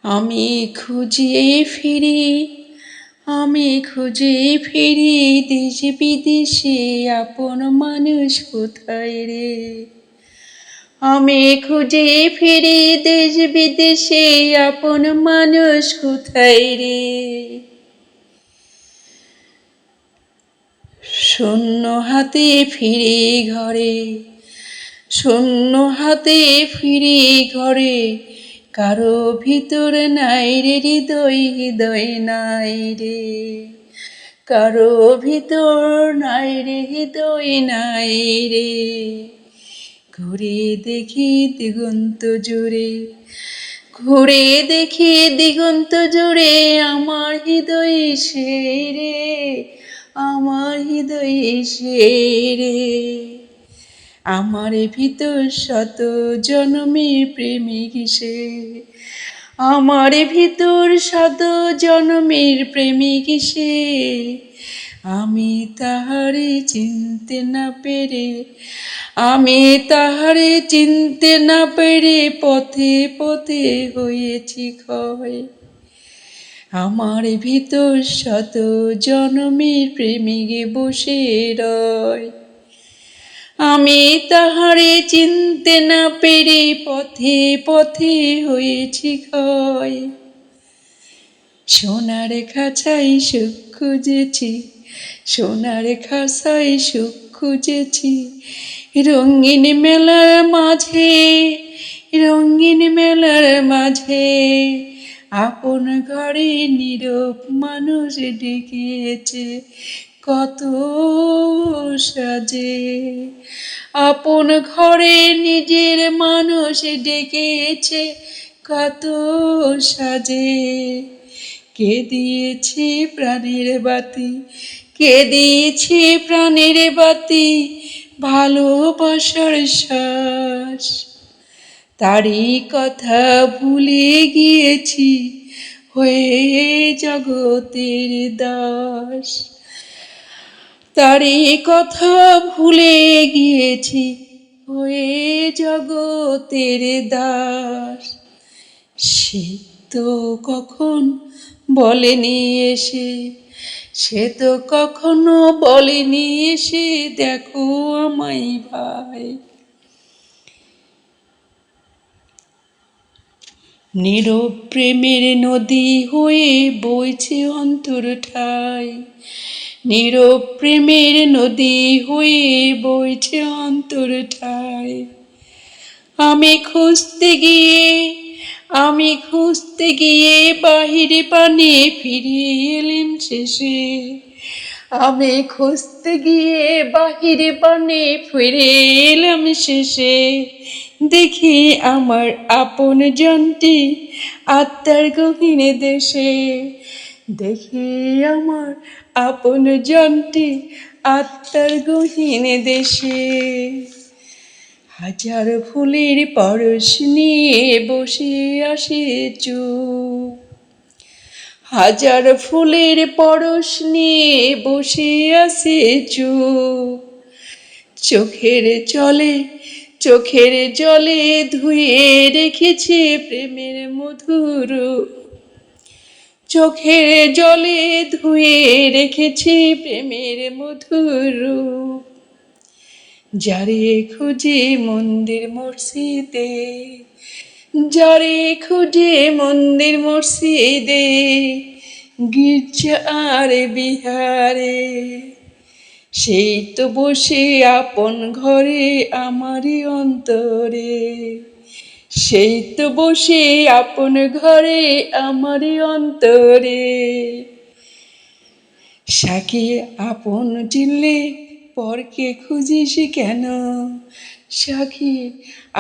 আমি খুঁজে ফিরি আমি খুঁজে ফিরি দেশ বিদেশে আপন মানুষ কোথায় রে। আমি খুঁজে ফিরি দেশ বিদেশে আপন মানুষ কোথায় রে। শূন্য হাতে ফিরি ঘরে, শূন্য হাতে ফিরি ঘরে, কারো ভিতর নাই রে হৃদয়, হৃদয় নাই রে। কারো ভিতর নাই রে হৃদয় নাই রে। ঘুরে দেখি দিগন্ত জুড়ে, ঘুরে দেখি দিগন্ত জুড়ে, আমার হৃদয় সে রে, আমার হৃদয় সে রে। আমার ভিতর শত জনমের প্রেমিক সে, আমার ভিতর শত জনমের প্রেমিক সে। আমি তাহারে চিনতে না পেরে, আমি তাহারে চিনতে না পেরে পথে পথে হয়েছি ক্ষয়। আমার ভিতর শত জনমের প্রেমিক বসে রয়। আমি তাহারে চিনতে না পেরে পথে পথে হয়েছি ক্ষয়। সোনার খাঁচায় সুখ খুঁজেছি, সোনার খাঁচায় সুখ খুঁজেছি, রঙিন মেলার মাঝে, রঙিন মেলার মাঝে। আপন ঘরে নীরব মানুষ ডেকেছে কত সাজে। আপন ঘরে নিজের মানুষ ডেকেছে কত সাজে। কে দিয়েছে প্রাণের বাতি, কে দিয়েছে প্রাণের বাতি, ভালোবাসার শ্বাস। তারই কথা ভুলে গিয়েছি হয়ে জগতের দাস। তারই কথা ভুলে গিয়েছি হয়ে জগতের দাস। সে তো কখন বলেনি এসে, সে তো কখনো বলেনি এসে দেখো আমায় ভাই। নীরব প্রেমের নদী হয়ে বইছে অন্তর ঠাই, নীরব প্রেমের নদী হয়ে বইছে অন্তর ঠাই। আমি খুঁজতে গিয়ে, আমি খুঁজতে গিয়ে বাহিরে পানে ফিরে এলাম শেষে। আমি খুঁজতে গিয়ে বাহিরে পানে ফিরে এলাম শেষে। দেখি আমার আপন জনটি আত্মার গহীন দেশে, দেখি আমার আপন জনটি আত্মার গহীন দেশে। হাজার ফুলের পরশ নিয়ে বসে আসে চুপ, হাজার ফুলের পরশ নিয়ে বসে আসে চুপ। চোখের জলে, চোখের জলে ধুয়ে রেখেছে প্রেমের মধুর, চোখের জলে ধুয়ে রেখেছে প্রেমের মধুর। যারে খুঁজে মন্দির মসজিদে, যারে খুঁজে মন্দির মসজিদে, গির্জা আর বিহারে, সেই তো বসে আপন ঘরে আমারই অন্তরে, সেই তো বসে আপন ঘরে আমারই অন্তরে। সাকি আপন চিনলে পরকে খুঁজিস কেন, সাকি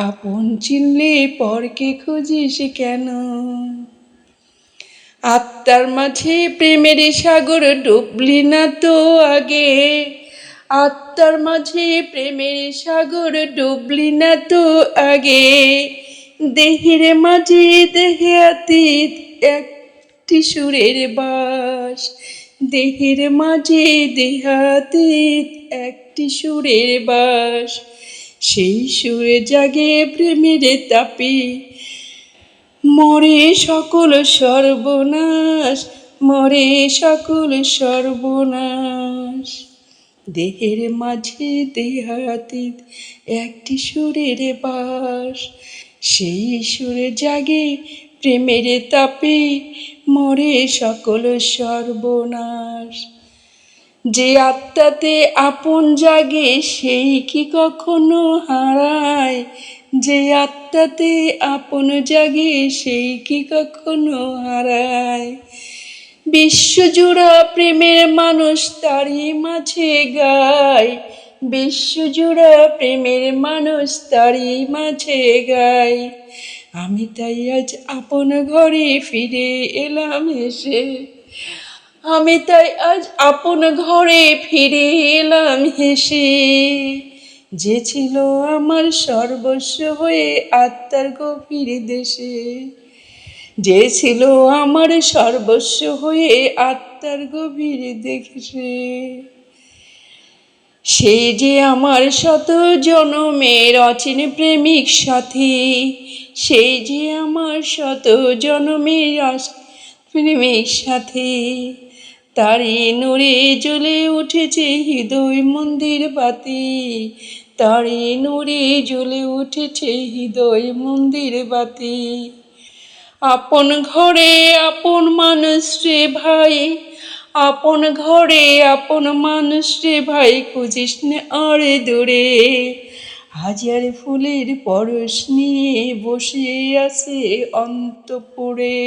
আপন চিনলে পরকে খুঁজিস কেন। আত্মার মাঝে প্রেমের সাগর ডুবলি না তো আগে, আত্মার মাঝে প্রেমের সাগর ডুবলি না তো আগে। দেহের মাঝে দেহে অতীত একটি সুরের বাস, দেহের মাঝে দেহাতীত একটি সুরের বাস। সেই সুরে জাগে প্রেমের তাপে, মরে সকল সর্বনাশ, মরে সকল সর্বনাশ। দেহের মাঝে দেহাতীত একটি সুরের বাস, সেই সুরে জাগে প্রেমের তাপে মরে সকল সর্বনাশ। যে আত্মাতে আপন জাগে সেই কি কখনো হারায়, যে আত্মাতে আপন জাগে সেই কি কখনো হারায়। বিশ্বজোড়া প্রেমের মানুষ তারই মাঝে গায়, বিশ্বজোড়া প্রেমের মানুষ তারই মাঝে গায়। আমি তাই আজ আপন ঘরে ফিরে এলাম হেসে, আমি তাই আজ আপন ঘরে ফিরে এলাম হেসে। যে ছিল আমার সর্বস্ব হয়ে আত্মার গভীর দেশে, যে ছিল আমার সর্বস্ব হয়ে আত্মার গভীর দেশে। সে যে আমার শত জনমের অচিন প্রেমিক সাথী, সেই যে আমার শত জনমের প্রেমিক সাথী। তারি নূরে জ্বলে উঠেছে হৃদয় মন্দির বাতি, তারি নূরে জ্বলে উঠেছে হৃদয় মন্দির বাতি। আপন ঘরে আপন মানুষ রে ভাই, আপন ঘরে আপন মানুষ রে ভাই, খুঁজিস না আর দূরে। হাজার ফুলের পরশ নিয়ে বসে আছে অন্তপুরে।